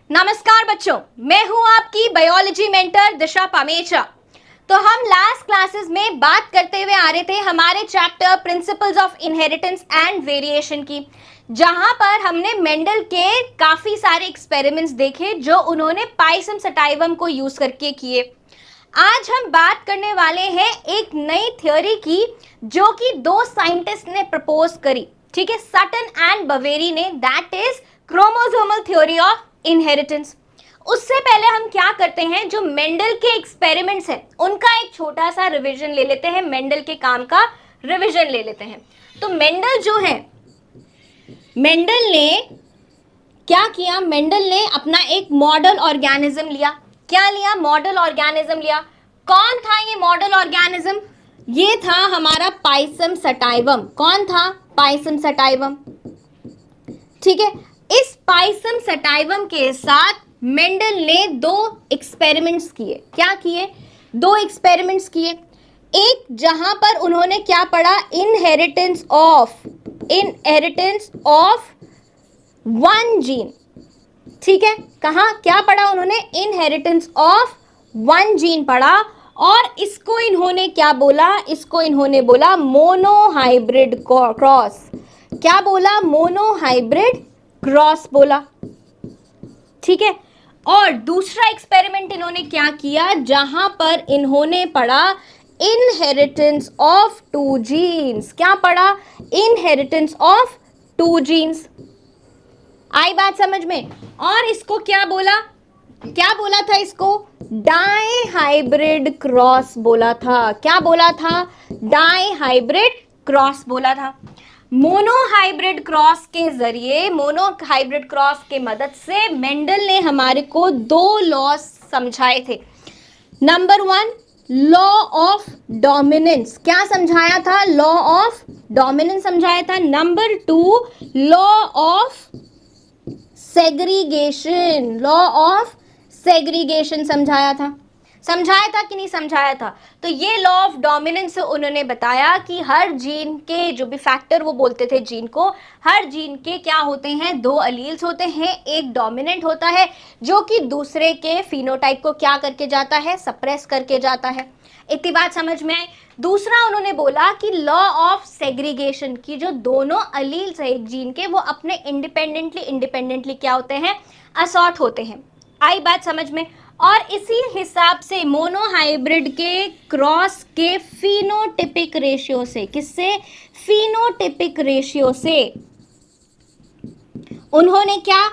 नमस्कार बच्चों, मैं हूं आपकी बायोलॉजी मेंटर दिशा पामेचा। तो हम लास्ट क्लासेस में बात करते हुए आ रहे थे हमारे chapter principles of inheritance and variation की, जहां पर हमने मेंडल के काफी सारे एक्सपेरिमेंट्स देखे जो उन्होंने पाइसम सटाइवम को यूज करके किए। आज हम बात करने वाले हैं एक नई थ्योरी की जो कि दो साइंटिस्ट ने प्रपोज करी, ठीक है, सटन एंड बवेरी ने, that is chromosomal theory of inheritance. उससे पहले हम क्या करते हैं, जो मेंडल के एक्सपेरिमेंट्स हैं उनका एक छोटा सा रिवीजन ले लेते हैं, मेंडल के काम का रिवीजन ले लेते हैं। तो मेंडल जो है, मेंडल ने क्या किया, मेंडल ने अपना एक मॉडल ऑर्गेनिज्म लिया। क्या लिया? मॉडल ऑर्गेनिज्म लिया। कौन था ये मॉडल ऑर्गेनिज्म? ये था हमारा पाइसम सटाइवम। कौन था? Pisum sativum. ठीक है, इस पाइसम सटाइवम के साथ मेंडल ने दो एक्सपेरिमेंट्स किए। क्या किए? दो एक्सपेरिमेंट्स किए। एक जहां पर उन्होंने क्या पढ़ा, इनहेरिटेंस ऑफ वन जीन। ठीक है, कहा क्या पढ़ा उन्होंने? इनहेरिटेंस ऑफ वन जीन पढ़ा। और इसको इन्होंने क्या बोला? इसको इन्होंने बोला मोनोहाइब्रिड क्रॉस। क्या बोला? मोनोहाइब्रिड क्रॉस बोला। ठीक है, और दूसरा एक्सपेरिमेंट इन्होंने क्या किया, जहां पर इन्होंने पढ़ा इनहेरिटेंस ऑफ टू जीन्स। क्या पढ़ा? Inheritance of two genes. आई बात समझ में? और इसको क्या बोला? क्या बोला था इसको? डाई हाइब्रिड क्रॉस बोला था। क्या बोला था? डाई हाइब्रिड क्रॉस बोला था। मोनोहाइब्रिड क्रॉस के जरिए, मोनोहाइब्रिड क्रॉस के मदद से मेंडल ने हमारे को दो लॉस समझाए थे। Number one, law of dominance. क्या समझाया था? लॉ ऑफ डोमिनेंस समझाया था। Number two, law of segregation. Law of segregation समझाया था। समझाया था कि नहीं समझाया था? तो ये लॉ ऑफ डोमिनेंस से उन्होंने बताया कि हर जीन के जो भी फैक्टर, वो बोलते थे जीन को, हर जीन के क्या होते हैं, दो अलील्स होते हैं। एक डोमिनेंट होता है जो कि दूसरे के फिनोटाइप को क्या करके जाता है, सप्रेस करके जाता है। इतनी बात समझ में आई। दूसरा उन्होंने बोला कि लॉ ऑफ सेग्रीगेशन की, जो दोनों अलील्स है एक जीन के, वो अपने इंडिपेंडेंटली क्या होते हैं, असॉर्ट होते हैं। आई बात समझ में? और इसी हिसाब से मोनोहाइब्रिड के क्रॉस के फिनोटिपिक रेशियो से, किससे? फिनोटिपिक रेशियो से उन्होंने क्या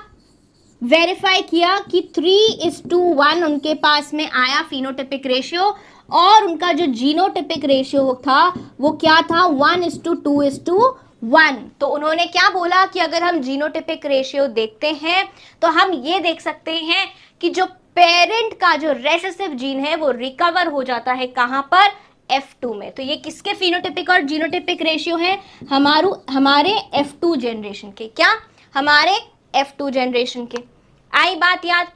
वेरीफाई किया कि 3:1 उनके पास में आया फिनोटिपिक रेशियो, और उनका जो जीनोटिपिक रेशियो था वो क्या था? 1:2:1। तो उन्होंने क्या बोला कि अगर हम जीनोटिपिक रेशियो देखते हैं तो हम ये देख सकते हैं कि जो पेरेंट का जो रेसेसिव जीन है वो रिकवर हो जाता है। कहां पर? F2 में। तो ये किसके फिनोटिपिक और जीनोटिपिक रेशियो है? हमारे F2 जनरेशन के। क्या? हमारे F2 जनरेशन के। आई बात याद?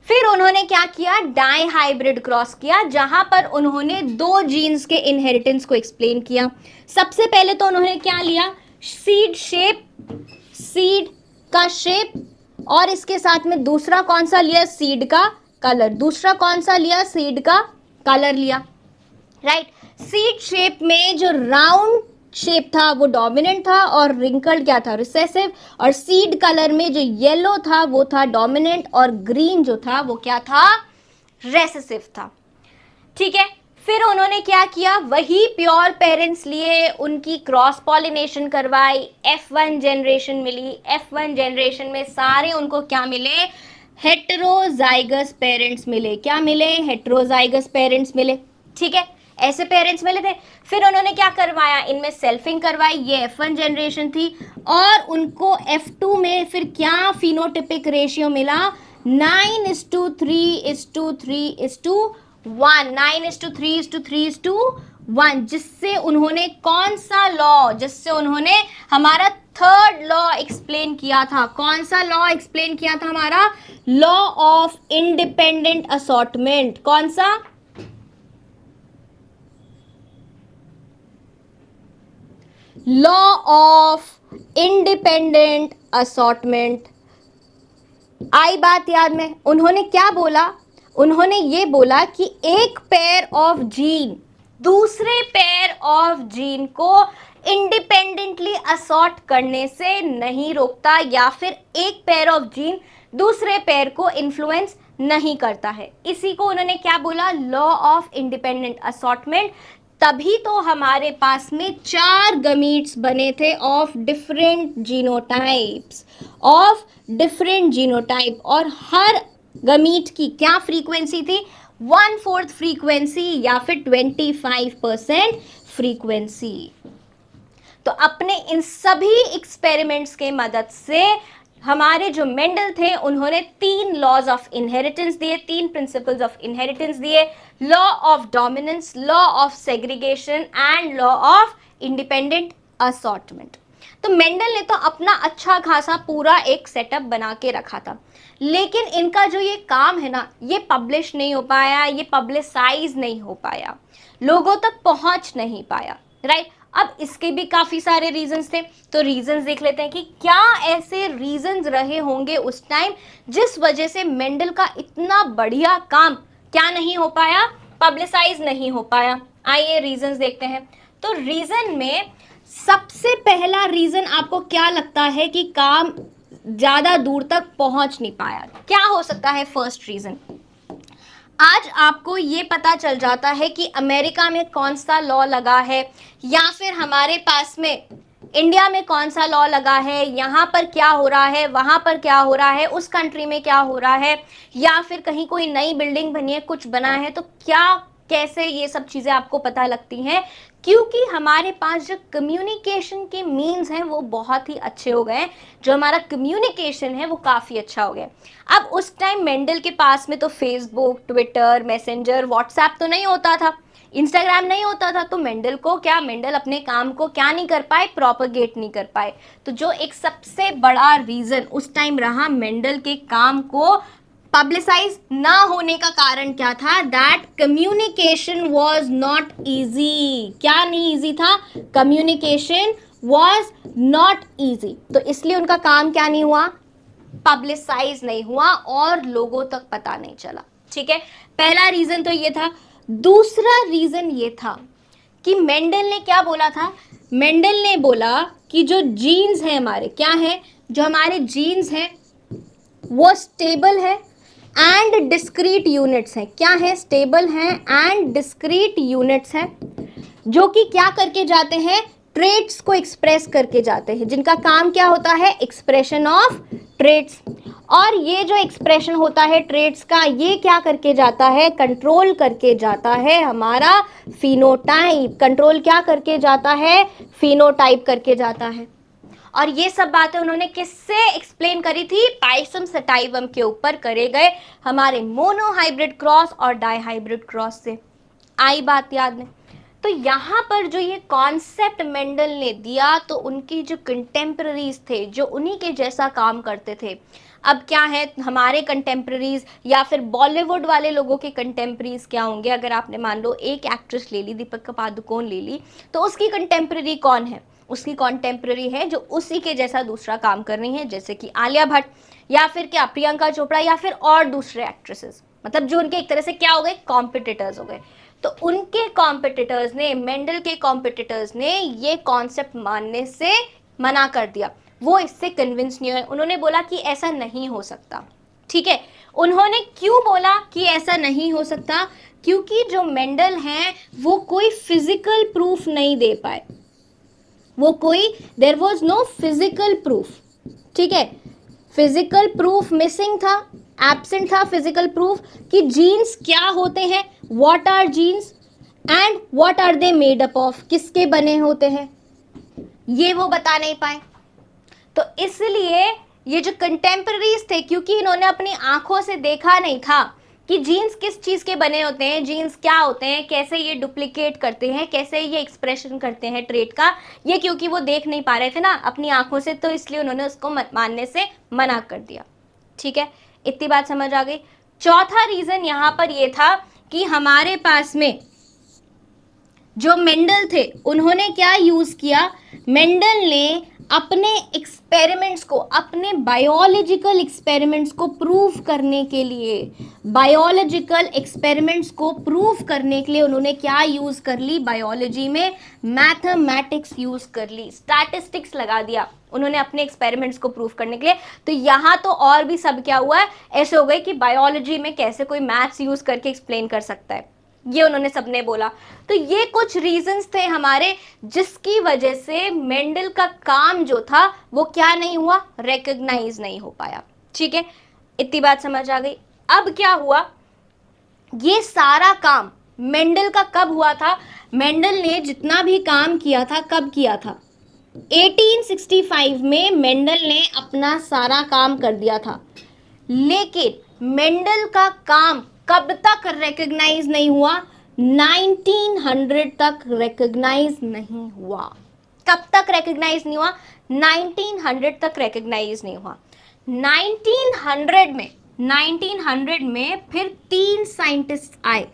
फिर उन्होंने क्या किया? डाई हाइब्रिड क्रॉस किया, जहां पर उन्होंने दो जीन्स के इनहेरिटेंस को एक्सप्लेन किया। सबसे पहले तो उन्होंने क्या लिया? सीड शेप, सीड का शेप, और इसके साथ में दूसरा कौन सा लिया? सीड का कलर। दूसरा कौन सा लिया? सीड का कलर लिया। राइट। सीड शेप में जो राउंड शेप था वो डोमिनेंट था, और रिंकल्ड क्या था? रिसेसिव। और सीड कलर में जो येलो था वो था डोमिनेंट, और ग्रीन जो था वो क्या था? रेसेसिव था। ठीक है, फिर उन्होंने क्या किया? वही प्योर पेरेंट्स लिए, उनकी क्रॉस पॉलिनेशन करवाई, F1 जनरेशन मिली। F1 जनरेशन में सारे उनको क्या मिले? हेटेरोजाइगस पेरेंट्स मिले। क्या मिले? हेटेरोजाइगस पेरेंट्स मिले। ठीक है, ऐसे पेरेंट्स मिले थे। फिर उन्होंने क्या करवाया? इनमें सेल्फिंग करवाई, ये F1 जनरेशन थी। और उनको F2 में फिर क्या फिनोटिपिक रेशियो मिला? 9:3:3:1। 9:3:3:1, जिससे उन्होंने कौन सा लॉ, जिससे उन्होंने हमारा थर्ड लॉ एक्सप्लेन किया था। कौन सा लॉ एक्सप्लेन किया था? हमारा लॉ ऑफ इंडिपेंडेंट असॉर्टमेंट। कौन सा? Law of independent assortment. आई बात याद में, उन्होंने क्या बोला, उन्होंने ये बोला कि एक पेयर ऑफ जीन दूसरे पेयर ऑफ जीन को इंडिपेंडेंटली असॉर्ट करने से नहीं रोकता, या फिर एक पेयर ऑफ जीन दूसरे पेयर को इन्फ्लुएंस नहीं करता है। इसी को उन्होंने क्या बोला, लॉ ऑफ इंडिपेंडेंट असॉर्टमेंट। तभी तो हमारे पास में 4 गमीट्स बने थे of different genotypes, of different genotype, और हर गमीट की क्या फ्रीक्वेंसी थी, 1/4 फ्रीक्वेंसी या फिर 25% फ्रीक्वेंसी। तो अपने इन सभी एक्सपेरिमेंट्स के मदद से हमारे जो मेंडल थे उन्होंने 3 लॉज ऑफ इनहेरिटेंस दिए, 3 प्रिंसिपल्स ऑफ इनहेरिटेंस दिए, law of dominance, law of segregation and law of independent assortment. तो मेंडल ने तो अपना अच्छा खासा पूरा एक सेटअप बना के रखा था, लेकिन इनका जो ये काम है ना, ये पब्लिश नहीं हो पाया, ये पब्लिसाइज नहीं हो पाया, लोगों तक पहुंच नहीं पाया, राइट। अब इसके भी काफी सारे रीजंस थे, तो रीजंस देख लेते हैं कि क्या ऐसे रीजंस रहे होंगे उस टाइम जिस वजह से मेंडल का इतना बढ़िया काम क्या नहीं हो पाया, पब्लिसाइज नहीं हो पाया। आइए रीजंस देखते हैं। तो रीजन में सबसे पहला रीजन आपको क्या लगता है कि काम ज्यादा दूर तक पहुंच नहीं पाया, क्या हो सकता है फर्स्ट रीजन? आज आपको ये पता चल जाता है कि अमेरिका में कौन सा लॉ लगा है, या फिर हमारे पास में इंडिया में कौन सा लॉ लगा है, यहाँ पर क्या हो रहा है, वहाँ पर क्या हो रहा है, उस कंट्री में क्या हो रहा है, या फिर कहीं कोई नई बिल्डिंग बनी है, कुछ बना है, तो क्या कैसे ये सब चीज़ें आपको पता लगती हैं? क्योंकि हमारे पास जो कम्युनिकेशन के मीन्स हैं वो बहुत ही अच्छे हो गए, जो हमारा कम्युनिकेशन है वो काफ़ी अच्छा हो गया। अब उस टाइम मेंडल के पास में तो फेसबुक, ट्विटर, मैसेंजर, व्हाट्सएप तो नहीं होता था, इंस्टाग्राम नहीं होता था, तो मेंडल को क्या, मेंडल अपने काम को क्या नहीं कर पाए, प्रोपगेट नहीं कर पाए। तो जो एक सबसे बड़ा रीज़न उस टाइम रहा मेंडल के काम को पब्लिसाइज ना होने का कारण क्या था, that communication was not easy. क्या नहीं ईजी था, कम्युनिकेशन वॉज नॉट ईजी, तो इसलिए उनका काम क्या नहीं हुआ, पब्लिसाइज नहीं हुआ और लोगों तक पता नहीं चला। ठीक है, पहला रीजन तो ये था। दूसरा रीजन ये था कि मेंडल ने क्या बोला था, मेंडल ने बोला कि जो जीन्स हैं हमारे, क्या है, जो हमारे जीन्स हैं वो स्टेबल है एंड डिस्क्रीट यूनिट्स हैं। क्या है, स्टेबल हैं एंड डिस्क्रीट यूनिट्स हैं, जो कि क्या करके जाते हैं, ट्रेट्स को एक्सप्रेस करके जाते हैं, जिनका काम क्या होता है, एक्सप्रेशन ऑफ ट्रेट्स। और ये जो एक्सप्रेशन होता है ट्रेट्स का, ये क्या करके जाता है, कंट्रोल करके जाता है हमारा फिनोटाइप। कंट्रोल क्या करके जाता है, फिनोटाइप करके जाता है। और ये सब बातें उन्होंने किससे एक्सप्लेन करी थी, पाइसम सटाइवम के ऊपर करे गए हमारे मोनोहाइब्रिड क्रॉस और डाइहाइब्रिड क्रॉस से। आई बात याद में? तो यहाँ पर जो ये कॉन्सेप्ट मेंडल ने दिया, तो उनकी जो कंटेम्प्रेरीज थे, जो उन्हीं के जैसा काम करते थे, अब क्या है, हमारे कंटेम्प्रेरीज या फिर बॉलीवुड वाले लोगों के कंटेम्प्रेरीज क्या होंगे? अगर आपने मान लो एक एक्ट्रेस ले ली, दीपिका पादुकोण ले ली, तो उसकी कंटेम्प्रेरी कौन है? उसकी कॉन्टेम्प्रेरी है जो उसी के जैसा दूसरा काम कर रही है, जैसे कि आलिया भट्ट, या फिर क्या प्रियंका चोपड़ा, या फिर और दूसरे एक्ट्रेसेस, मतलब जो उनके एक तरह से क्या हो गए, कॉम्पिटिटर्स हो गए। तो उनके कॉम्पिटिटर्स ने, मेंडल के कॉम्पिटिटर्स ने ये कॉन्सेप्ट मानने से मना कर दिया, वो इससे कन्विंस नहीं हुए। उन्होंने बोला कि ऐसा नहीं हो सकता। ठीक है, उन्होंने क्यों बोला कि ऐसा नहीं हो सकता? क्योंकि जो मेंडल हैं वो कोई फिजिकल प्रूफ नहीं दे पाए, वो कोई, there was no physical proof. ठीक है, फिजिकल प्रूफ मिसिंग था, एब्सेंट था फिजिकल प्रूफ कि जीन्स क्या होते हैं, what are genes and what are they made up of, किसके बने होते हैं, ये वो बता नहीं पाए। तो इसलिए ये जो कंटेम्प्रेरीज थे, क्योंकि इन्होंने अपनी आंखों से देखा नहीं था कि जीन्स किस चीज़ के बने होते हैं, जीन्स क्या होते हैं, कैसे ये डुप्लीकेट करते हैं, कैसे ये एक्सप्रेशन करते हैं ट्रेट का, ये क्योंकि वो देख नहीं पा रहे थे ना अपनी आंखों से, तो इसलिए उन्होंने उसको मानने से मना कर दिया। ठीक है, इतनी बात समझ आ गई। चौथा रीज़न यहाँ पर ये था कि हमारे पास में जो मेंडल थे उन्होंने क्या यूज़ किया, मेंडल ने अपने एक्सपेरिमेंट्स को, अपने बायोलॉजिकल एक्सपेरिमेंट्स को प्रूव करने के लिए, बायोलॉजिकल एक्सपेरिमेंट्स को प्रूव करने के लिए उन्होंने क्या यूज कर ली, बायोलॉजी में मैथमेटिक्स यूज कर ली, स्टैटिस्टिक्स लगा दिया उन्होंने अपने एक्सपेरिमेंट्स को प्रूव करने के लिए। तो यहाँ तो और भी सब क्या हुआ है, ऐसे हो गए कि बायोलॉजी में कैसे कोई मैथ्स यूज करके एक्सप्लेन कर सकता है, ये उन्होंने सबने बोला। तो ये कुछ रीजंस थे हमारे जिसकी वजह से मेंडल का काम जो था वो क्या नहीं हुआ, रिकॉग्नाइज नहीं हो पाया। ठीक है, इतनी बात समझ आ गई। अब क्या हुआ, ये सारा काम मेंडल का कब हुआ था, मेंडल ने जितना भी काम किया था कब किया था, 1865 में मेंडल ने अपना सारा काम कर दिया था। लेकिन मेंडल का काम कब तक रिकॉग्नाइज नहीं हुआ, 1900 तक रिकॉग्नाइज नहीं हुआ। कब तक रिकॉग्नाइज नहीं हुआ, 1900 तक रिकॉग्नाइज नहीं हुआ। 1900 में फिर 3 साइंटिस्ट आए।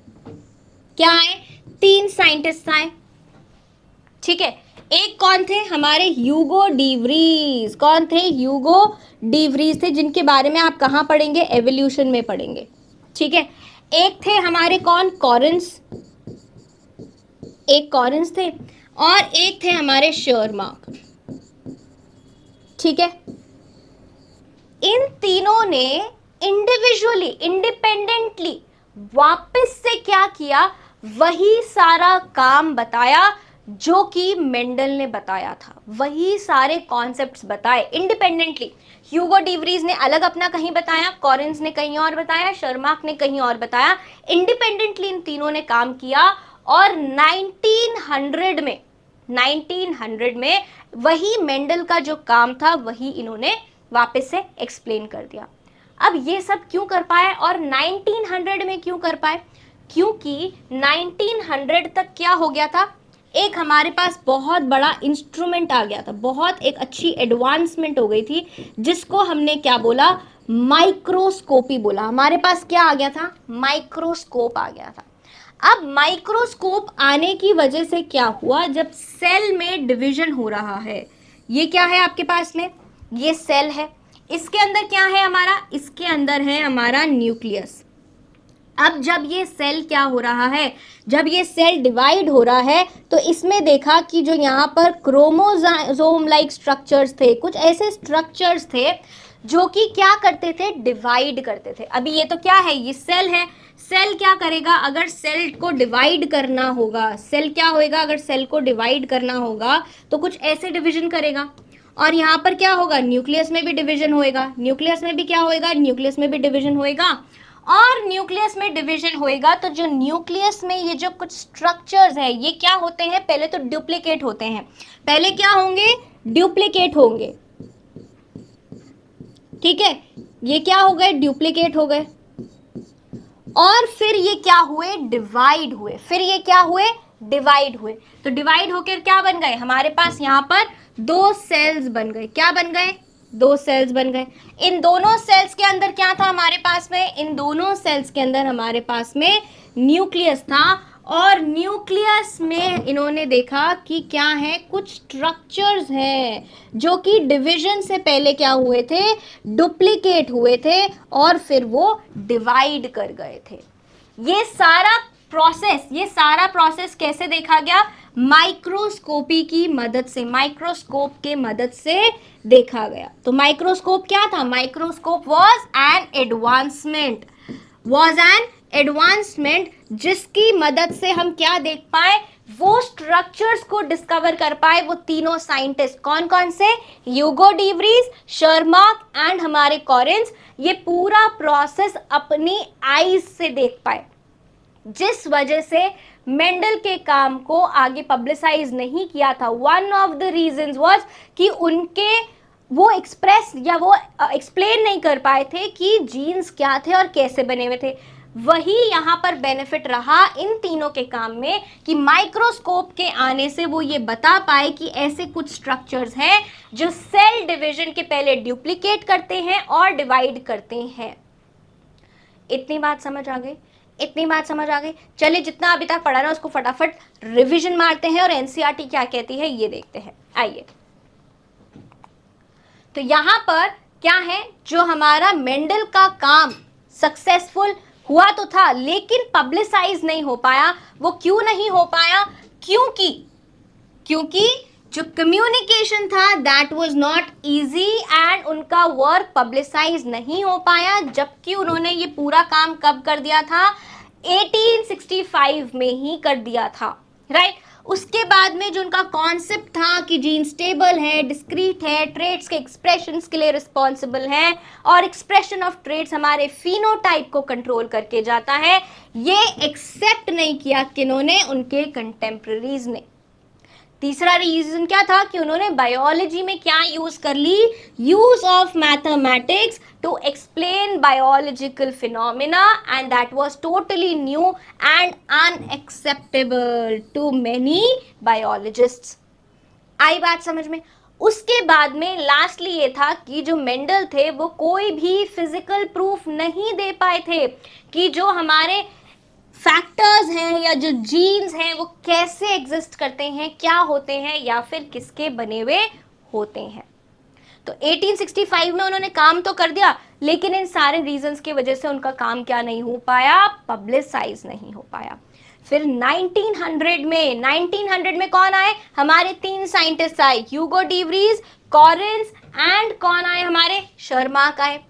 क्या आए, 3 साइंटिस्ट आए। ठीक है, एक कौन थे, हमारे ह्यूगो डी व्रीज। कौन थे, ह्यूगो डी व्रीज थे, जिनके बारे में आप कहाँ पढ़ेंगे, एवोल्यूशन में पढ़ेंगे। ठीक है, एक थे हमारे कौन, कॉरेंस, एक कॉरेंस थे और एक थे हमारे शर्माक। ठीक है, इन तीनों ने इंडिविजुअली, इंडिपेंडेंटली वापस से क्या किया, वही सारा काम बताया जो कि मेंडल ने बताया था, वही सारे कॉन्सेप्ट्स बताए इंडिपेंडेंटली। ह्यूगो डी व्रीज ने अलग अपना कहीं बताया, कॉरेंस ने कहीं और बताया, शर्माक ने कहीं और बताया। इंडिपेंडेंटली इन तीनों ने काम किया और 1900 में वही मेंडल का जो काम था वही इन्होंने वापस से एक्सप्लेन कर दिया। अब ये सब क्यों कर पाए और 1900 में क्यों कर पाए, क्योंकि 1900 तक क्या हो गया था, एक हमारे पास बहुत बड़ा इंस्ट्रूमेंट आ गया था, बहुत एक अच्छी एडवांसमेंट हो गई थी, जिसको हमने क्या बोला, माइक्रोस्कोपी बोला। हमारे पास क्या आ गया था, माइक्रोस्कोप आ गया था। अब माइक्रोस्कोप आने की वजह से क्या हुआ, जब सेल में डिवीजन हो रहा है, ये क्या है आपके पास में, ये सेल है, इसके अंदर क्या है हमारा, इसके अंदर है हमारा न्यूक्लियस। अब जब ये सेल क्या हो रहा है, जब ये सेल डिवाइड हो रहा है, तो इसमें देखा कि जो यहाँ पर क्रोमोसोम लाइक स्ट्रक्चर्स थे, कुछ ऐसे स्ट्रक्चर्स थे जो कि क्या करते थे, डिवाइड करते थे। अभी ये तो क्या है, ये सेल है, सेल क्या करेगा, अगर सेल को डिवाइड करना होगा, सेल क्या होएगा, अगर सेल को डिवाइड करना होगा तो कुछ ऐसे डिवीजन करेगा। और यहाँ पर क्या होगा, न्यूक्लियस में भी डिवीजन होएगा, न्यूक्लियस में भी क्या होएगा, न्यूक्लियस में भी डिवीजन होएगा। और न्यूक्लियस में डिवीजन होएगा तो जो न्यूक्लियस में ये जो कुछ स्ट्रक्चर्स है ये क्या होते हैं, पहले तो डुप्लीकेट होते हैं, पहले क्या होंगे, डुप्लीकेट होंगे। ठीक है, ये क्या हो गए, डुप्लीकेट हो गए, और फिर ये क्या हुए, डिवाइड हुए, फिर ये क्या हुए, डिवाइड हुए। तो डिवाइड होकर क्या बन गए, हमारे पास यहाँ पर 2 सेल्स बन गए। क्या बन गए, 2 सेल्स बन गए। इन दोनों सेल्स के अंदर क्या था हमारे पास में, इन दोनों सेल्स के अंदर हमारे पास में न्यूक्लियस था, और न्यूक्लियस में इन्होंने देखा कि क्या है, कुछ स्ट्रक्चर्स हैं जो कि डिवीजन से पहले क्या हुए थे, डुप्लीकेट हुए थे और फिर वो डिवाइड कर गए थे। ये सारा प्रोसेस कैसे देखा गया, माइक्रोस्कोपी की मदद से, माइक्रोस्कोप के मदद से देखा गया। तो माइक्रोस्कोप क्या था, माइक्रोस्कोप वाज एन एडवांसमेंट जिसकी मदद से हम क्या देख पाए, वो स्ट्रक्चर्स को डिस्कवर कर पाए वो तीनों साइंटिस्ट। कौन कौन से, ह्यूगो डी व्रीज, शर्माक एंड हमारे कॉरेंस। ये पूरा प्रोसेस अपनी आईज से देख पाए, जिस वजह से मेंडल के काम को आगे पब्लिसाइज नहीं किया था। One of the reasons was कि उनके वो एक्सप्रेस या वो एक्सप्लेन नहीं कर पाए थे कि जीन्स क्या थे और कैसे बने हुए थे। वही यहाँ पर बेनिफिट रहा इन तीनों के काम में कि माइक्रोस्कोप के आने से वो ये बता पाए कि ऐसे कुछ स्ट्रक्चर्स हैं जो सेल डिवीजन के पहले डुप्लीकेट करते हैं और डिवाइड करते हैं। इतनी बात समझ आ गई, इतनी बात समझ आ गई। चलिए, जितना अभी तक पढ़ा ना उसको फटाफट रिवीजन मारते हैं और एनसीईआरटी क्या कहती है ये देखते हैं। आइए, तो यहाँ पर क्या है, जो हमारा मेंडल का काम सक्सेसफुल हुआ तो था लेकिन पब्लिसाइज नहीं हो पाया। वो क्यों नहीं हो पाया? क्योंकि जो कम्युनिकेशन था that was not easy and उनका वर्क पब्लिसाइज नहीं हो पाया, जबकि उन्होंने ये पूरा काम कब कर दिया था? 1865 में ही कर दिया था, राइट। उसके बाद में जो उनका कॉन्सेप्ट था कि जीन स्टेबल है, डिस्क्रीट है, ट्रेट्स के एक्सप्रेशंस के लिए रिस्पॉन्सिबल है और एक्सप्रेशन ऑफ ट्रेट्स हमारे फिनोटाइप को कंट्रोल करके जाता है, ये एक्सेप्ट नहीं किया किन्होंने? उनके कंटेम्प्रेरीज ने। तीसरा रीजन क्या था कि उन्होंने बायोलॉजी में क्या यूज कर ली? Use of mathematics to explain biological phenomena and that was totally new and unacceptable to many biologists. आई बात समझ में? उसके बाद में लास्टली ये था कि जो मेंडल थे वो कोई भी फिजिकल प्रूफ नहीं दे पाए थे कि जो हमारे फैक्टर्स हैं या जो जीन्स हैं वो कैसे एग्जिस्ट करते हैं, क्या होते हैं या फिर किसके बने हुए होते हैं। तो 1865 में उन्होंने काम तो कर दिया लेकिन इन सारे रीजंस की वजह से उनका काम क्या नहीं हो पाया? पब्लिसाइज नहीं हो पाया। फिर 1900 में कौन आए? हमारे 3 साइंटिस्ट आए, ह्यूगो डी व्रीज, कॉरिन्स एंड कौन आए? हमारे शर्माक आए।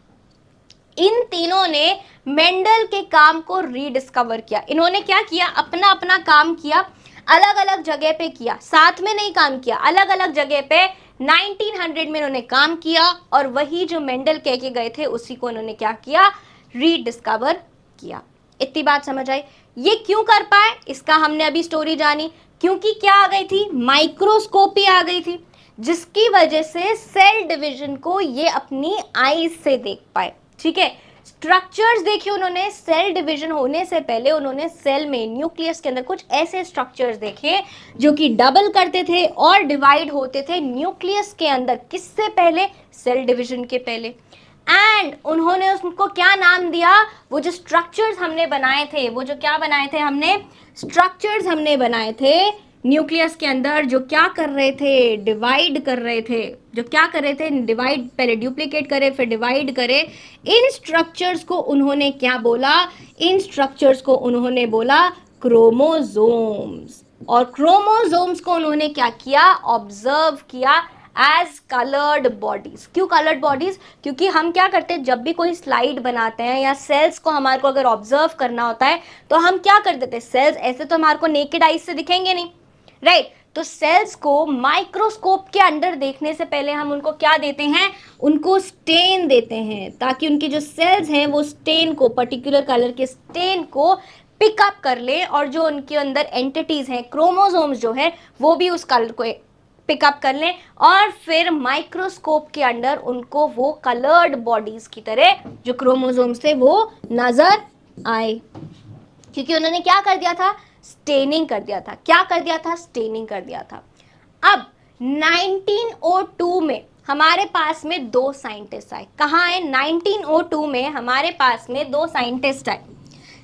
इन तीनों ने मेंडल के काम को रीडिस्कवर किया। इन्होंने क्या किया? अपना अपना काम किया, अलग अलग जगह पे किया, साथ में नहीं काम किया, अलग अलग जगह पे 1900 में इन्होंने काम किया और वही जो मेंडल कह के गए थे उसी को इन्होंने क्या किया? रीडिस्कवर किया। इतनी बात समझ आई? ये क्यों कर पाए इसका हमने अभी स्टोरी जानी, क्योंकि क्या आ गई थी? माइक्रोस्कोपी आ गई थी, जिसकी वजह से सेल डिवीजन को ये अपनी आईज से देख पाए। ठीक है, स्ट्रक्चर्स देखिए उन्होंने। सेल डिवीजन होने से पहले उन्होंने सेल में न्यूक्लियस के अंदर कुछ ऐसे स्ट्रक्चर्स देखे जो कि डबल करते थे और डिवाइड होते थे न्यूक्लियस के अंदर। किससे पहले? सेल डिवीजन के पहले। एंड उन्होंने उसको क्या नाम दिया? वो जो स्ट्रक्चर्स हमने बनाए थे, वो जो क्या बनाए थे हमने? स्ट्रक्चर्स हमने बनाए थे न्यूक्लियस के अंदर जो क्या कर रहे थे? डिवाइड कर रहे थे। जो क्या कर रहे थे? डिवाइड, पहले डुप्लीकेट करे फिर डिवाइड करे। इन स्ट्रक्चर्स को उन्होंने क्या बोला? इन स्ट्रक्चर्स को उन्होंने बोला क्रोमोसोम्स। और क्रोमोसोम्स को उन्होंने क्या किया? ऑब्जर्व किया एज कलर्ड बॉडीज। क्यों कलर्ड बॉडीज? क्योंकि हम क्या करते हैं, जब भी कोई स्लाइड बनाते हैं या सेल्स को हमारे को अगर ऑब्जर्व करना होता है तो हम क्या कर देते हैं? सेल्स ऐसे तो हमारे को नेकेड आइज से दिखेंगे नहीं, राइट। तो सेल्स को माइक्रोस्कोप के अंदर देखने से पहले हम उनको क्या देते हैं? उनको स्टेन देते हैं, ताकि उनकी जो सेल्स हैं वो स्टेन को, पर्टिकुलर कलर के स्टेन को पिकअप कर ले और जो उनके अंदर एंटिटीज हैं, क्रोमोसोम्स जो है, वो भी उस कलर को पिकअप कर लें और फिर माइक्रोस्कोप के अंदर उनको वो कलर्ड बॉडीज की तरह जो क्रोमोसोम्स थे वो नजर आए। क्योंकि उन्होंने क्या कर दिया था? स्टेनिंग कर दिया था। क्या कर दिया था? स्टेनिंग कर दिया था। अब 1902 में हमारे पास में 2 साइंटिस्ट आए। कहाँ आए? 1902 में हमारे पास में 2 साइंटिस्ट आए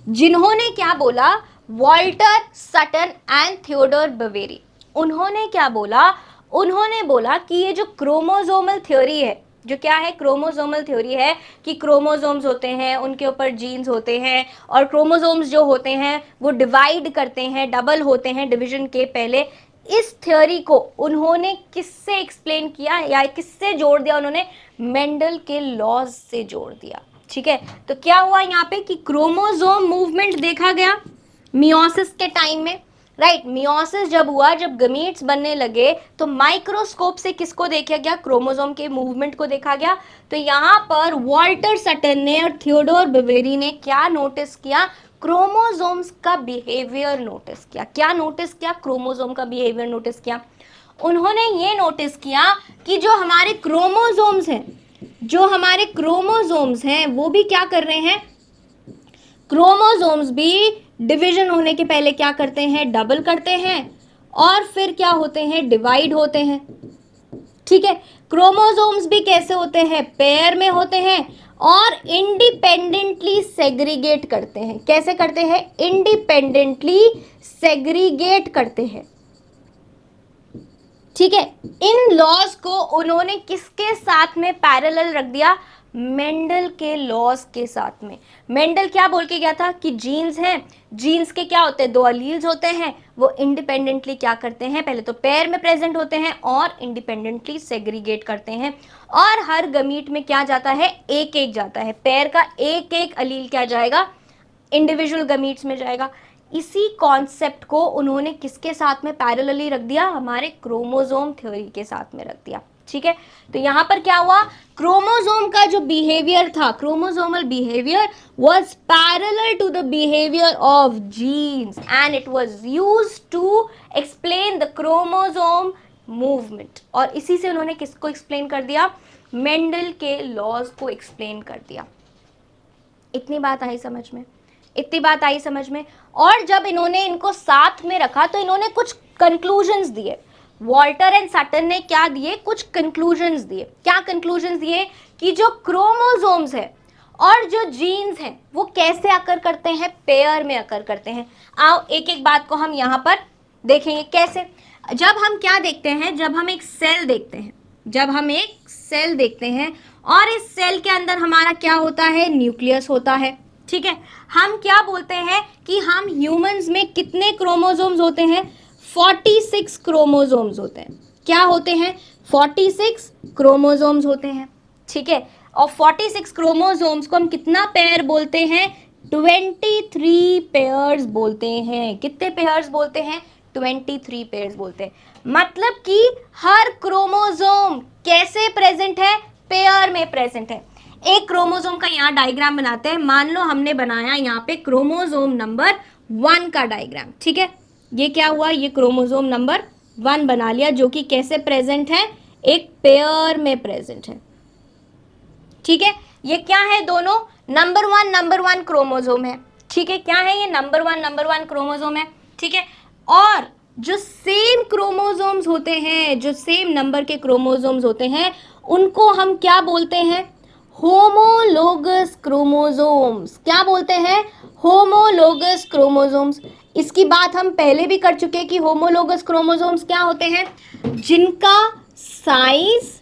जिन्होंने क्या बोला? Walter Sutton and Theodore Boveri. उन्होंने क्या बोला? उन्होंने बोला कि ये जो क्रोमोसोमल थ्योरी है, जो क्या है? क्रोमोसोमल थ्योरी है कि क्रोमोसोम्स होते हैं, उनके ऊपर जीन्स होते हैं और क्रोमोसोम्स जो होते हैं वो डिवाइड करते हैं, डबल होते हैं डिवीजन के पहले। इस थ्योरी को उन्होंने किससे एक्सप्लेन किया या किससे जोड़ दिया? उन्होंने मेंडल के लॉज से जोड़ दिया। ठीक है, तो क्या हुआ यहाँ पे कि क्रोमोसोम मूवमेंट देखा गया मियोसिस के टाइम में, राइट। मियोसिस जब हुआ, जब गमीट्स बनने लगे तो माइक्रोस्कोप से किसको देखा गया? क्रोमोसोम के मूवमेंट को देखा गया। तो यहाँ पर वॉल्टर सटन ने और थियोडोर बवेरी ने क्या नोटिस किया? क्रोमोसोम्स का बिहेवियर नोटिस किया। क्या नोटिस किया? क्रोमोसोम का बिहेवियर नोटिस किया। उन्होंने ये नोटिस किया कि जो हमारे क्रोमोसोम्स हैं, जो हमारे क्रोमोसोम्स हैं वो भी क्या कर रहे हैं? क्रोमोसोम्स भी डिवीजन होने के पहले क्या करते हैं? डबल करते हैं और फिर क्या होते हैं? डिवाइड होते हैं। ठीक है, क्रोमोसोम्स भी कैसे होते हैं? पेयर में होते हैं और इंडिपेंडेंटली सेग्रीगेट करते हैं। कैसे करते हैं? इंडिपेंडेंटली सेग्रीगेट करते हैं। ठीक है, इन लॉज को उन्होंने किसके साथ में पैरेलल रख दिया? मेंडल के लॉज के साथ में। मेंडल क्या बोल के गया था कि जीन्स हैं, जीन्स के क्या होते हैं? दो अलील्स होते हैं, वो इंडिपेंडेंटली क्या करते हैं? पहले तो पेयर में प्रेजेंट होते हैं और इंडिपेंडेंटली सेग्रीगेट करते हैं, और हर गमीट में क्या जाता है? एक एक जाता है, पेयर का एक एक अलील क्या जाएगा? इंडिविजुअल गमीट्स में जाएगा। इसी कॉन्सेप्ट को उन्होंने किसके साथ में पैरेलली रख दिया? हमारे क्रोमोसोम थ्योरी के साथ में रख दिया। ठीक है, तो यहां पर क्या हुआ? क्रोमोसोम का जो बिहेवियर था, chromosomal behaviour was parallel to the behaviour of genes and it was used to explain the chromosome movement. और इसी से उन्होंने किसको एक्सप्लेन कर दिया? मेंडल के लॉज को एक्सप्लेन कर दिया। इतनी बात आई समझ में? इतनी बात आई समझ में? और जब इन्होंने इनको साथ में रखा तो इन्होंने कुछ कंक्लूजन्स दिए। वॉल्टर एंड सटन ने क्या दिए? कुछ कंक्लूजन्स दिए। क्या कंक्लूजन्स दिए? कि जो क्रोमोसोम्स है और जो जीन्स हैं वो कैसे अकर करते हैं? पेयर में अकर करते हैं। आओ एक एक बात को हम यहाँ पर देखेंगे कैसे। जब हम क्या देखते हैं? जब हम एक सेल देखते हैं, जब हम एक सेल देखते हैं और इस सेल के अंदर हमारा क्या होता है? न्यूक्लियस होता है। ठीक है, हम क्या बोलते हैं कि हम ह्यूमंस में कितने क्रोमोसोम्स होते हैं? 46 क्रोमोसोम्स होते हैं। क्या होते हैं? 46 क्रोमोसोम्स होते हैं। ठीक है, और 46 क्रोमोसोम्स को हम कितना पेयर बोलते हैं? 23 पेयर्स बोलते हैं। कितने पेयर्स बोलते हैं? 23 पेयर्स बोलते हैं। मतलब कि हर क्रोमोसोम कैसे प्रेजेंट है? पेयर में प्रेजेंट है। एक क्रोमोसोम का यहाँ डायग्राम बनाते हैं। मान लो हमने बनाया यहाँ पे क्रोमोसोम नंबर 1 का डायग्राम। ठीक है, ये क्या हुआ? ये क्रोमोसोम नंबर 1 बना लिया, जो कि कैसे प्रेजेंट है? एक पेयर में प्रेजेंट है। ठीक है, ये क्या है? दोनों नंबर वन क्रोमोसोम है। ठीक है, क्या है ये? नंबर वन क्रोमोसोम है। ठीक है, और जो सेम क्रोमोसोम्स होते हैं, जो सेम नंबर के क्रोमोसोम्स होते हैं, उनको हम क्या बोलते हैं? Homologous chromosomes. क्या बोलते हैं? Homologous chromosomes. इसकी बात हम पहले भी कर चुके हैं कि होमोलोगस क्रोमोसोम्स क्या होते हैं? जिनका साइज,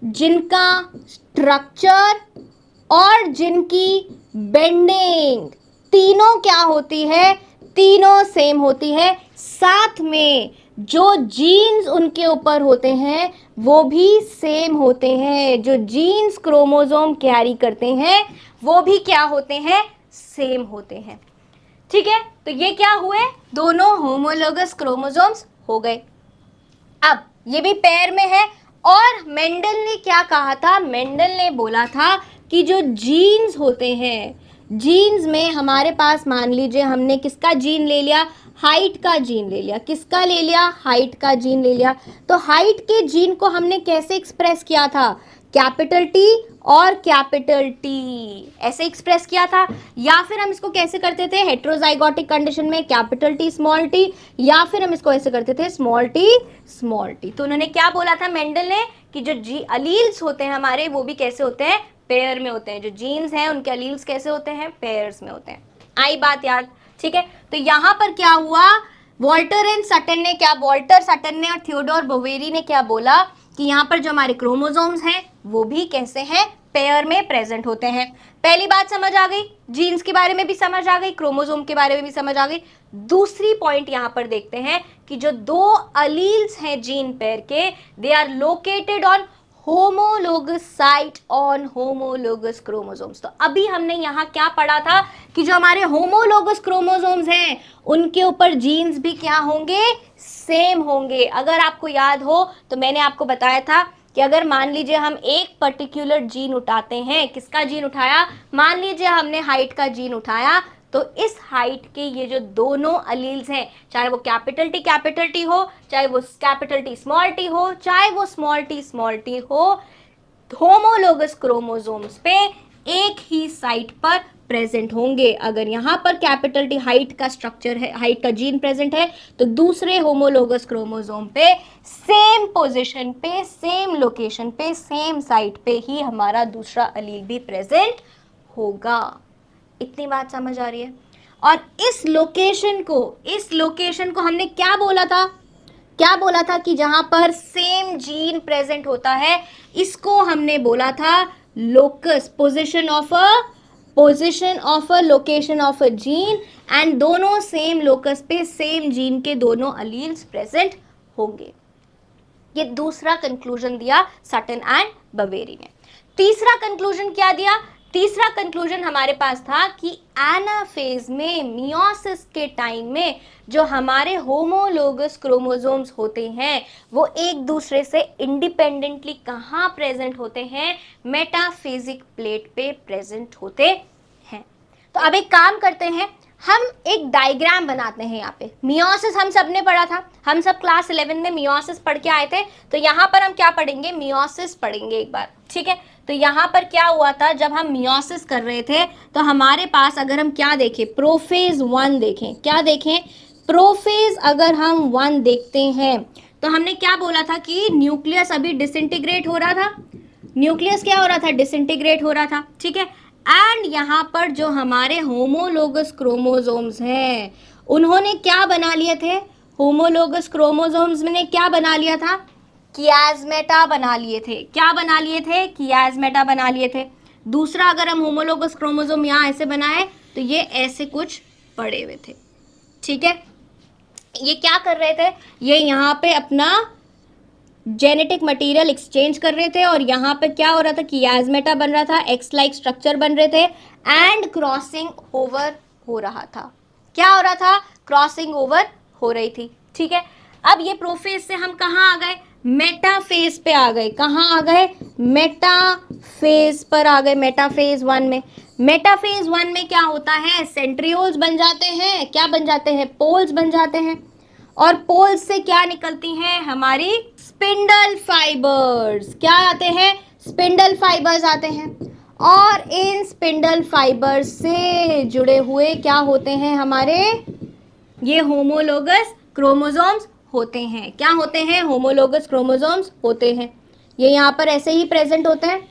जिनका स्ट्रक्चर और जिनकी बेंडिंग तीनों क्या होती है? तीनों सेम होती है। साथ में जो जीन्स उनके ऊपर होते हैं वो भी सेम होते हैं। जो जीन्स क्रोमोसोम कैरी करते हैं वो भी क्या होते हैं? सेम होते हैं। ठीक है, तो ये क्या हुए? दोनों होमोलोगस क्रोमोसोम्स हो गए। अब ये भी पेयर में है। और मेंडल ने क्या कहा था? मेंडल ने बोला था कि जो जीन्स होते हैं, जीन्स में हमारे पास मान लीजिए हमने किसका जीन ले लिया? हाइट का जीन ले लिया। किसका ले लिया? हाइट का जीन ले लिया। तो हाइट के जीन को हमने कैसे एक्सप्रेस किया था? कैपिटल टी और कैपिटल टी ऐसे एक्सप्रेस किया था। या फिर हम इसको कैसे करते थे? हेट्रोजाइगोटिक कंडीशन में कैपिटल टी स्मॉल टी, या फिर हम इसको ऐसे करते थे स्मॉल टी स्मॉल टी। तो उन्होंने क्या बोला था मेंडल ने? कि जो जी अलील्स होते हैं हमारे, वो भी कैसे होते हैं? पेयर में होते हैं। जो जीन्स हैं उनके अलील्स कैसे होते हैं? पेयर्स में होते हैं। आई बात याद? ठीक है, तो यहां पर क्या हुआ? वॉल्टर एंड सटन ने क्या, वॉल्टर सटन ने और थियोडोर बोवेरी ने क्या बोला कि यहाँ पर जो हमारे क्रोमोसोम्स हैं वो भी कैसे हैं? पेयर में प्रेजेंट होते हैं। पहली बात समझ आ गई, जीन्स के बारे में भी समझ आ गई, क्रोमोसोम के बारे में भी समझ आ गई। दूसरी पॉइंट यहाँ पर देखते हैं कि जो दो अलील्स हैं जीन पेयर के, they are located on homologous site on homologous chromosomes. तो अभी हमने यहाँ क्या पढ़ा था कि जो हमारे होमोलोगस क्रोमोसोम्स हैं उनके ऊपर जीन्स भी क्या होंगे? सेम होंगे। अगर आपको याद हो तो मैंने आपको बताया था कि अगर मान लीजिए हम एक पर्टिकुलर जीन उठाते हैं, किसका जीन उठाया? मान लीजिए हमने हाइट का जीन उठाया, तो इस हाइट के ये जो दोनों अलील्स हैं, चाहे वो कैपिटल टी हो, चाहे वो कैपिटल टी हो, चाहे वो स्मॉल टी हो, होमोलोगस क्रोमोसोम्स पे एक ही साइट पर प्रेजेंट होंगे। अगर यहाँ पर कैपिटल टी हाइट का स्ट्रक्चर है, हाइट का जीन प्रेजेंट है, तो दूसरे होमोलोगस क्रोमोसोम पे सेम पोजीशन पे, सेम लोकेशन पे, सेम साइट पे ही हमारा दूसरा अलील भी प्रेजेंट होगा। इतनी बात समझ आ रही है? और इस लोकेशन को हमने क्या बोला था? क्या बोला था कि जहां पर सेम जीन प्रेजेंट होता है इसको हमने बोला था locus, position of a location of a gene, and दोनों सेम लोकस पे सेम जीन के दोनों अलील्स प्रेजेंट होंगे। ये दूसरा कंक्लूजन दिया सटन एंड बवेरी ने। तीसरा कंक्लूजन क्या दिया? तीसरा कंक्लूजन हमारे पास था कि एनाफेज में, मियोसिस के टाइम में जो हमारे होमोलोगस क्रोमोसोम्स होते हैं वो एक दूसरे से इंडिपेंडेंटली कहाँ प्रेजेंट होते हैं? मेटाफेजिक प्लेट पे प्रेजेंट होते हैं। तो अब एक काम करते हैं, हम एक डायग्राम बनाते हैं। यहाँ पे मियोसिस हम सब ने पढ़ा था, हम सब क्लास 11 में मियोसिस पढ़ के आए थे, तो यहाँ पर हम क्या पढ़ेंगे? मियोसिस पढ़ेंगे एक बार, ठीक है। तो यहाँ पर क्या हुआ था, जब हम मियोसिस कर रहे थे तो हमारे पास अगर हम क्या देखें, प्रोफेज 1 देखें, क्या देखें? प्रोफेज अगर हम 1 देखते हैं तो हमने क्या बोला था कि न्यूक्लियस अभी डिसइंटीग्रेट हो रहा था, न्यूक्लियस क्या हो रहा था? डिसइंटीग्रेट हो रहा था, ठीक है। एंड यहाँ पर जो हमारे होमोलोगस क्रोमोसोम्स हैं उन्होंने क्या बना लिए थे? होमोलोगस क्रोमोसोम्स ने क्या बना लिया था? कियास्मेटा बना लिए थे। क्या बना लिए थे? कियास्मेटा बना लिए थे। दूसरा अगर हम होमोलोगस क्रोमोसोम यहाँ ऐसे बनाए तो ये ऐसे कुछ पड़े हुए थे, ठीक है। ये क्या कर रहे थे? ये यहाँ पे अपना जेनेटिक मटेरियल एक्सचेंज कर रहे थे और यहाँ पे क्या हो रहा था? कियास्मेटा बन रहा था, एक्स लाइक स्ट्रक्चर बन रहे थे एंड क्रॉसिंग ओवर हो रहा था। क्या हो रहा था? क्रॉसिंग ओवर हो रही थी, ठीक है। अब ये प्रोफेज से हम कहाँ आ गए? मेटाफेज पे आ गए। कहाँ आ गए? मेटाफेज पर आ गए, मेटाफेज 1 में। मेटाफेज 1 में क्या होता है? सेंट्रियोल्स बन जाते हैं। क्या बन जाते हैं? पोल्स बन जाते हैं। और पोल्स से क्या निकलती हैं? हमारी स्पिंडल फाइबर्स। क्या आते हैं? स्पिंडल फाइबर्स आते हैं। और इन स्पिंडल फाइबर्स से जुड़े हुए क्या होते हैं? हमारे ये होमोलोगस क्रोमोसोम्स होते हैं। क्या होते हैं? होमोलोगस क्रोमोसोम्स होते हैं। ये यहाँ पर ऐसे ही प्रेजेंट होते हैं,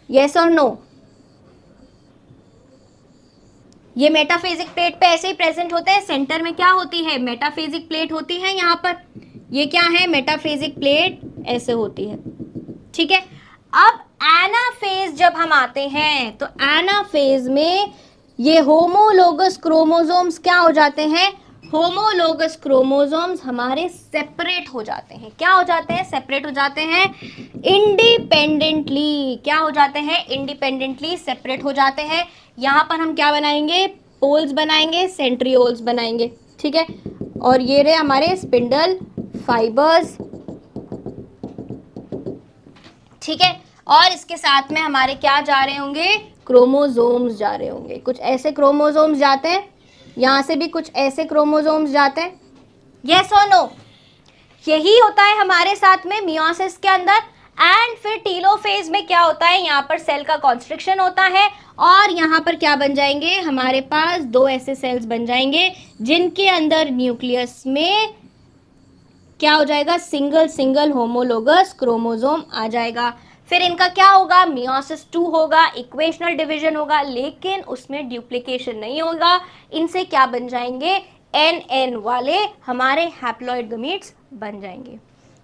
यस और नो? ये मेटाफेजिक प्लेट पे ऐसे ही प्रेजेंट होते हैं। सेंटर में क्या होती है? मेटाफेजिक प्लेट होती है। यहाँ पर ये क्या है? मेटाफेजिक प्लेट ऐसे होती है, ठीक है। अब एनाफेज जब हम आते हैं तो एनाफेज में ये होमोलोगस क्रोमोसोम्स क्या हो जाते हैं? होमोलोगस क्रोमोसोम्स हमारे सेपरेट हो जाते हैं। क्या हो जाते हैं? सेपरेट हो जाते हैं इंडिपेंडेंटली। क्या हो जाते हैं? इंडिपेंडेंटली सेपरेट हो जाते हैं। यहाँ पर हम क्या बनाएंगे? पोल्स बनाएंगे, सेंट्रियोल्स बनाएंगे, ठीक है। और ये रहे हमारे स्पिंडल फाइबर्स, ठीक है। और इसके साथ में हमारे क्या जा रहे होंगे? क्रोमोसोम्स जा रहे होंगे। कुछ ऐसे क्रोमोसोम्स जाते हैं, यहाँ से भी कुछ ऐसे क्रोमोसोम्स जाते हैं, यस और नो? यही होता है हमारे साथ में मियोसिस के अंदर। एंड फिर टीलोफेज में क्या होता है? यहाँ पर सेल का कॉन्स्ट्रिक्शन होता है और यहाँ पर क्या बन जाएंगे? हमारे पास 2 ऐसे सेल्स बन जाएंगे जिनके अंदर न्यूक्लियस में क्या हो जाएगा? सिंगल होमोलोगस क्रोमोसोम आ जाएगा। फिर इनका क्या होगा? मियोसिस 2 होगा, इक्वेशनल डिवीजन होगा, लेकिन उसमें ड्यूप्लीकेशन नहीं होगा। इनसे क्या बन जाएंगे? एन वाले हमारे हैप्लॉइड गमीट्स बन जाएंगे।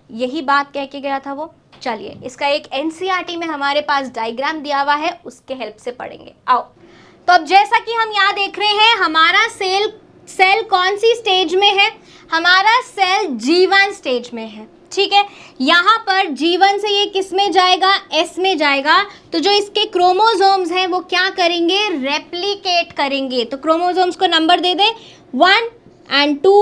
यही बात कह के गया था वो। चलिए इसका एक एनसीईआरटी में हमारे पास डायग्राम दिया हुआ है, उसके हेल्प से पढ़ेंगे। आओ, तो अब जैसा कि हम यहाँ देख रहे हैं हमारा सेल कौन सी स्टेज में है? हमारा सेल G1 स्टेज में है, ठीक है। यहाँ पर G1 से ये किस में जाएगा? S में जाएगा। तो जो इसके क्रोमोसोम्स हैं वो क्या करेंगे? रेप्लिकेट करेंगे। तो क्रोमोसोम्स को नंबर दे दें 1 and 2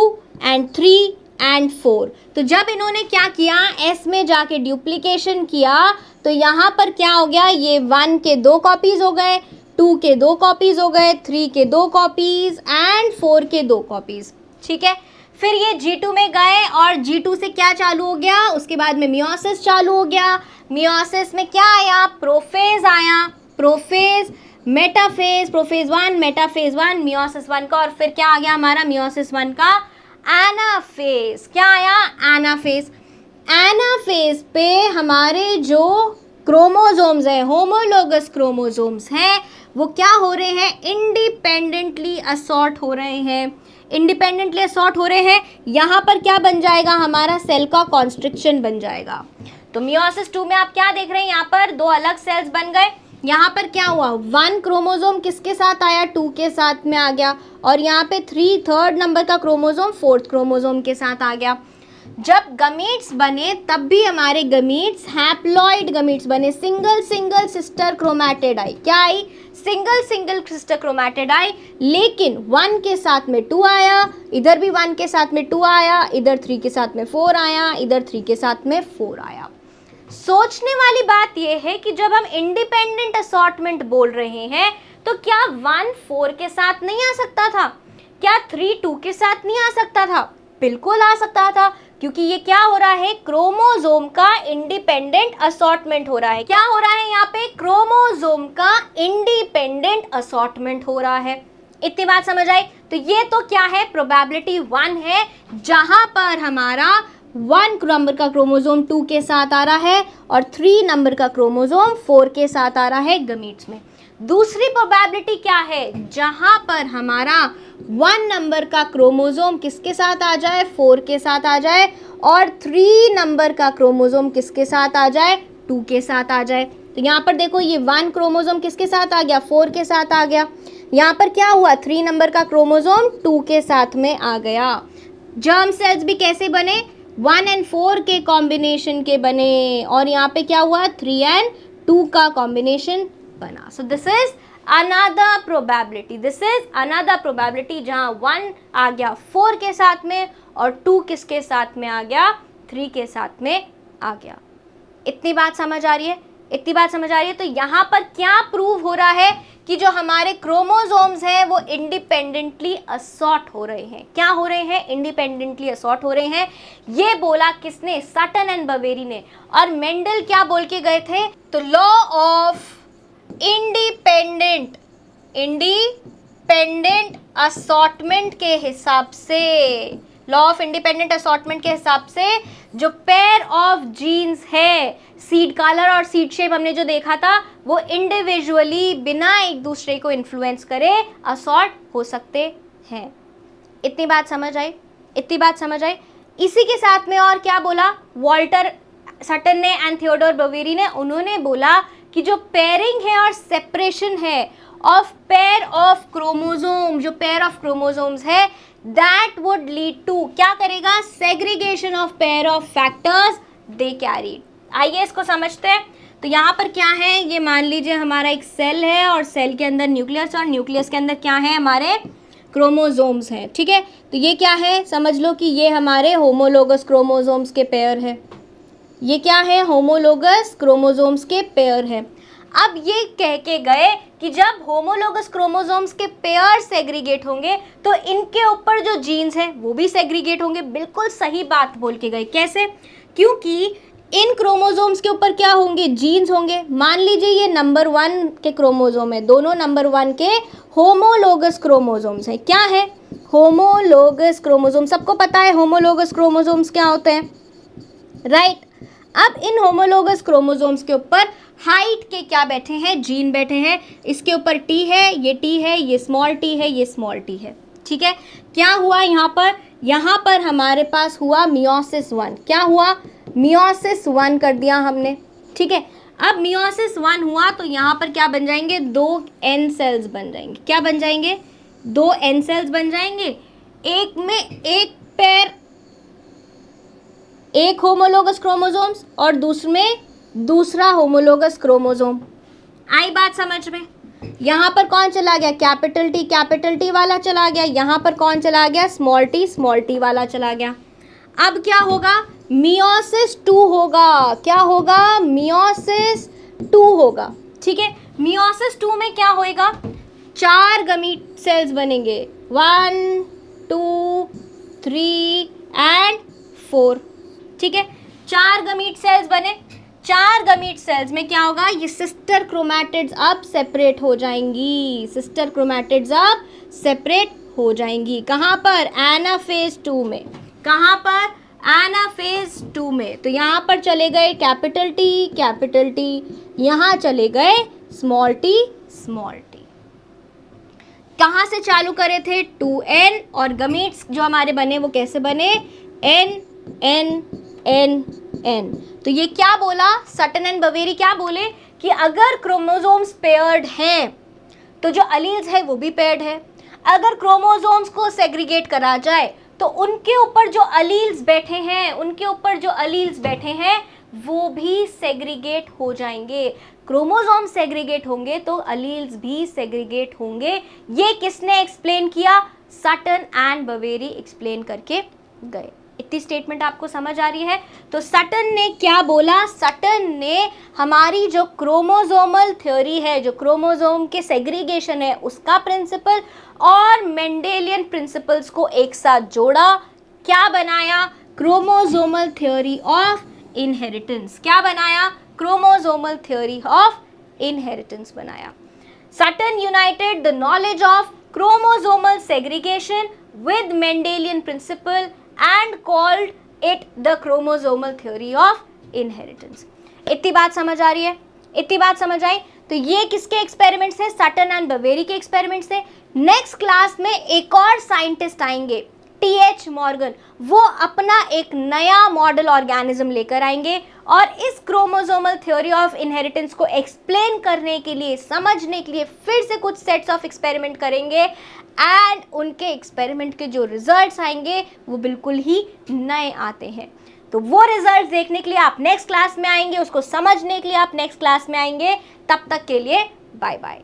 and 3 and 4। तो जब इन्होंने क्या किया? S में जाके ड्यूप्लीकेशन किया तो यहाँ पर क्या हो गया? ये 1 के 2 कॉपीज हो गए, 2 के 2 कॉपीज हो गए, 3 के 2 कॉपीज एंड 4 के 2 कॉपीज, ठीक है। फिर ये G2 में गए और G2 से क्या चालू हो गया? उसके बाद में मियोसिस चालू हो गया। मियोसिस में क्या आया? प्रोफेज आया, prophase, metaphase, prophase 1, metaphase 1, meiosis 1 का, और फिर क्या आ गया हमारा? मियोसिस 1 का एनाफेज। क्या आया? एनाफेज। एनाफेज पे हमारे जो क्रोमोसोम्स हैं, होमोलोगस क्रोमोसोम्स हैं, वो क्या हो रहे हैं? इंडिपेंडेंटली असॉर्ट हो रहे हैं, इंडिपेंडेंटली असॉर्ट हो रहे हैं, यहाँ पर क्या बन जाएगा, हमारा सेल का कॉन्स्ट्रिक्शन बन जाएगा। तो मियोसिस 2 में आप क्या देख रहे हैं, यहाँ पर दो अलग सेल्स बन गए। यहाँ पर क्या हुआ, 1 क्रोमोसोम किसके साथ आया, 2 के साथ में आ गया, और यहाँ पे 3 नंबर का क्रोमोसोम 4th क्रोमोसोम के साथ आ गया। जब गमीट्स बने तब भी हमारे गमीट्स हैप्लॉइड गमीट्स बने, सिंगल सिंगल सिस्टर क्रोमैटिड आई, क्या आई, सिंगल सिंगल सिस्टर क्रोमैटिड आई, लेकिन 1 के साथ में 2 आया, इधर भी 1 के साथ में 2 आया, इधर 3 के साथ में 4 आया, इधर 3 के साथ में 4 आया। सोचने वाली बात यह है कि जब हम इंडिपेंडेंट असॉर्टमेंट बोल रहे हैं तो क्या 1 4 के साथ नहीं आ सकता था, क्या 3 2 के साथ नहीं आ सकता था, बिल्कुल आ सकता था, क्योंकि ये क्या हो रहा है, क्रोमोसोम का इंडिपेंडेंट असॉर्टमेंट हो रहा है। क्या हो रहा है यहाँ पे, क्रोमोसोम का इंडिपेंडेंट असॉर्टमेंट हो रहा है। इतनी बात समझ आई। तो ये तो क्या है, प्रोबेबिलिटी 1 है, जहां पर हमारा 1 नंबर का क्रोमोसोम 2 के साथ आ रहा है और 3 नंबर का क्रोमोसोम 4 के साथ आ रहा है गमीट्स में। दूसरी प्रोबेबिलिटी क्या है, जहां पर हमारा 1 नंबर का क्रोमोसोम किसके साथ आ जाए, 4 के साथ आ जाए, और 3 नंबर का क्रोमोसोम किसके साथ आ जाए, 2 के साथ आ जाए। तो यहाँ पर देखो ये 1 क्रोमोसोम किसके साथ आ गया, 4 के साथ आ गया। यहाँ पर क्या हुआ, 3 नंबर का क्रोमोसोम 2 के साथ में आ गया। जर्म सेल्स भी कैसे बने, 1 और 4 के कॉम्बिनेशन के बने, और यहाँ पे क्या हुआ, 3 और 2 का कॉम्बिनेशन बना। So this is another probability, this is another probability जहाँ 1 आ गया 4 के साथ में और 2 किसके साथ में आ गया, 3 के साथ में आ गया। इतनी बात समझ आ रही है, इतनी बात समझ आ रही है। तो यहाँ पर क्या प्रूव हो रहा है कि जो हमारे क्रोमोसोम्स हैं वो इंडिपेंडेंटली असॉर्ट हो रहे हैं। क्या हो रहे हैं, इंडिपेंडेंटली असॉर्ट हो रहे हैं। ये बोला किसने, सटन एंड बवेरी ने। और मेंडल क्या बोल के गए थे, तो लॉ ऑफ इंडिपेंडेंट असॉर्टमेंट के हिसाब से, लॉ ऑफ इंडिपेंडेंट असॉर्टमेंट के हिसाब से जो पेयर ऑफ जीन्स है, सीड कलर और सीड शेप हमने जो देखा था, वो इंडिविजुअली बिना एक दूसरे को इन्फ्लुएंस करे असॉर्ट हो सकते हैं। इतनी बात समझ आई, इतनी बात समझ आई। इसी के साथ में और क्या बोला, वॉल्टर सटन ने एंड थियोडोर बवेरी ने, उन्होंने बोला कि जो पेयरिंग है और सेपरेशन है ऑफ पेयर ऑफ क्रोमोसोम, जो पेयर ऑफ क्रोमोसोम्स है, दैट वुड लीड टू, क्या करेगा, segregation of pair of factors they carry. आइए इसको समझते हैं। तो यहाँ पर क्या है, ये मान लीजिए हमारा एक सेल है और सेल के अंदर न्यूक्लियस, और न्यूक्लियस के अंदर क्या है, हमारे क्रोमोसोम्स हैं, ठीक है। तो ये क्या है, समझ लो कि ये हमारे होमोलोगस क्रोमोसोम्स के पेयर है। ये क्या है, होमोलोगस क्रोमोसोम्स के पेयर है। अब ये कह के गए कि जब होमोलोगस क्रोमोसोम्स के पेयर सेग्रीगेट होंगे तो इनके ऊपर जो जीन्स हैं वो भी सेग्रीगेट होंगे। बिल्कुल सही बात बोल के गए। कैसे, क्योंकि इन क्रोमोसोम्स के ऊपर क्या होंगे, जीन्स होंगे। मान लीजिए ये नंबर 1 के क्रोमोसोम है, दोनों नंबर 1 के होमोलोगस क्रोमोसोम्स हैं। क्या है, होमोलोगस क्रोमोसोम, सबको पता है होमोलोगस क्रोमोसोम्स क्या होते हैं, राइट। अब इन होमोलोगस क्रोमोसोम्स के ऊपर हाइट के क्या बैठे हैं, जीन बैठे हैं। इसके ऊपर टी है, ये स्मॉल टी है, ये स्मॉल टी है, ठीक है। क्या हुआ यहाँ पर हमारे पास हुआ मियोसिस 1। क्या हुआ, मियोसिस 1 कर दिया हमने, ठीक है। अब मियोसिस 1 हुआ तो यहाँ पर क्या बन जाएंगे, 2 एन सेल्स बन जाएंगे। क्या बन जाएंगे, 2 एन सेल्स बन जाएंगे। एक में एक पेयर, एक होमोलोगस क्रोमोसोम्स और दूसरे में दूसरा होमोलोगस क्रोमोसोम। आई बात समझ में। यहाँ पर कौन चला गया, कैपिटल टी वाला चला गया। यहाँ पर कौन चला गया, स्मॉल टी वाला चला गया। अब क्या होगा, मियोसिस 2 होगा। क्या होगा, मियोसिस 2 होगा, ठीक है। मियोसिस 2 में क्या होएगा, 4 गमीट सेल्स बनेंगे, 1 2 3 एंड 4, ठीक है। 4 गमीट सेल्स बने। 4 गमीट सेल्स में क्या होगा, ये सिस्टर क्रोमैटिड्स अब सेपरेट हो जाएंगी। सिस्टर क्रोमैटिड्स अब सेपरेट हो जाएंगी। कहाँ पर, एनाफेज 2 में। कहाँ पर, एनाफेज 2 में। तो यहाँ पर चले गए कैपिटल टी, यहाँ चले गए स्मॉल टी। कहाँ से चालू करे थे, 2n, और गमीट्स जो हमारे बने वो कैसे बने, n n n n। तो ये क्या बोला, सटन एंड बवेरी क्या बोले कि अगर क्रोमोसोम्स पेयर्ड हैं तो जो अलील्स है वो भी पेयर्ड है। अगर क्रोमोसोम्स को सेग्रीगेट करा जाए तो उनके ऊपर जो अलील्स बैठे हैं वो भी सेग्रीगेट हो जाएंगे। क्रोमोसोम सेग्रीगेट होंगे तो अलील्स भी सेग्रीगेट होंगे। ये किसने एक्सप्लेन किया, सटन एंड बवेरी एक्सप्लेन करके गए। इतनी स्टेटमेंट आपको समझ आ रही है। तो सटन ने क्या बोला, सटन ने हमारी जो क्रोमोसोमल थ्योरी है, जो क्रोमोसोम के सेग्रीगेशन है उसका प्रिंसिपल और मेंडेलियन प्रिंसिपल्स को एक साथ जोड़ा, क्या बनाया, क्रोमोसोमल थ्योरी ऑफ इनहेरिटेंस। क्या बनाया, क्रोमोसोमल थ्योरी ऑफ इनहेरिटेंस बनाया। Sutton united the knowledge of chromosomal segregation with Mendelian principle and called it the chromosomal theory of inheritance। इतनी बात समझ आ रही है, इतनी बात समझ आई। तो ये किसके एक्सपेरिमेंट्स थे, सटन एंड बवेरी के एक्सपेरिमेंट्स थे। नेक्स्ट क्लास में एक और साइंटिस्ट आएंगे, टीएच मॉर्गन, वो अपना एक नया मॉडल ऑर्गेनिज्म लेकर आएंगे और इस क्रोमोसोमल थ्योरी ऑफ इनहेरिटेंस को एक्सप्लेन करने के लिए, समझने के लिए फिर से कुछ सेट्स ऑफ एक्सपेरिमेंट करेंगे एंड उनके एक्सपेरिमेंट के जो रिजल्ट्स आएंगे वो बिल्कुल ही नए आते हैं। तो वो रिजल्ट्स देखने के लिए आप नेक्स्ट क्लास में आएंगे, उसको समझने के लिए आप नेक्स्ट क्लास में आएंगे। तब तक के लिए बाय बाय।